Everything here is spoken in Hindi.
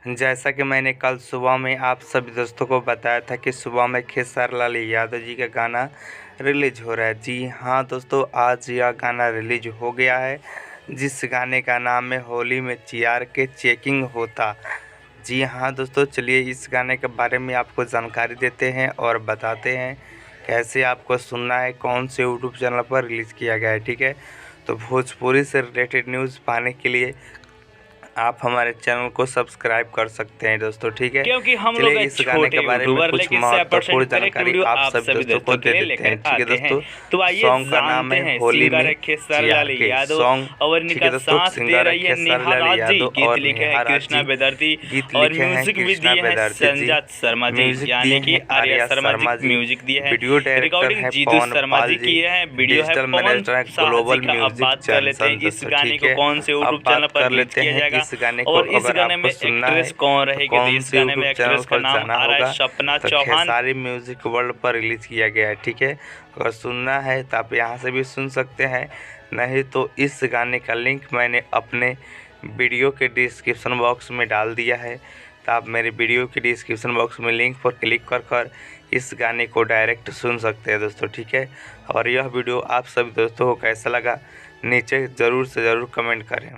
जैसा कि मैंने कल सुबह में आप सभी दोस्तों को बताया था कि सुबह में खेसारी लाल यादव जी का गाना रिलीज हो रहा है। जी हाँ दोस्तों, आज यह गाना रिलीज हो गया है, जिस गाने का नाम है होली में चियार के चेकिंग होता। जी हाँ दोस्तों, चलिए इस गाने के बारे में आपको जानकारी देते हैं और बताते हैं कैसे आपको सुनना है, कौन से यूट्यूब चैनल पर रिलीज़ किया गया है। ठीक है, तो भोजपुरी से रिलेटेड न्यूज़ पाने के लिए आप हमारे चैनल को सब्सक्राइब कर सकते हैं दोस्तों। ठीक है, क्योंकि हम चलिए लोग इस गाने के बारे में कुछ महत्वपूर्ण जानकारी आप सभी दोस्तों को दे देते हैं। ठीक है दोस्तों, तो आइए सॉन्ग का नाम जानते है हैं होली सिंगर में खेसारी चियार लाल के यादव सॉन्ग। और ठीक इनका है दोस्तों, साथ दे सिंगर है रही है खेसारी नेहा लाल राज जी, यादव गीत और लिखे नेहा हैं राज कृष्णा जी, बेदर्ती गीत और लिखे हैं म्यूजिक भी कृष्णा दिए हैं बेदर्ती जी, संजात शर्मा जी, म्यूजिक दिए यानी कि हैं आर्या आर्या शर्मा जी, म्यूजिक दिए हैं। वीडियो डायरेक्टर रिकॉर्डिंग है जीतू पवन शर्मा पाल जी जी, की है, वीडियो है डिजिटल पवन मैनेजर है शाह जी ग्लोबल का। अब म्यूजिक बात कर लेते हैं जंक्शन इस दोस्तों। गाने ठीक को है, कौन से यूट्यूब अब चैनल बात पर कर रिलीज लेते किया हैं जाएगा इस गाने को। और इस अगर गाने में आपको सुनना है एक्ट्रेस कौन तो रहेगी। तो कौन इस से गाने में यूट्यूब चैनल एक्ट्रेस का पर नाम जाना आ रहा है होगा, सपना तो चौहान। खेसारी म्यूजिक वर्ल्ड पर रिलीज़ किया गया है। ठीक है, अगर सुनना है तो आप यहाँ से भी सुन सकते हैं, नहीं तो इस गाने का लिंक मैंने अपने वीडियो के डिस्क्रिप्शन बॉक्स में डाल दिया है, तो आप मेरे वीडियो के डिस्क्रिप्शन बॉक्स में लिंक पर क्लिक कर कर इस गाने को डायरेक्ट सुन सकते हैं दोस्तों। ठीक है, और यह वीडियो आप सभी दोस्तों को कैसा लगा नीचे ज़रूर से ज़रूर कमेंट करें।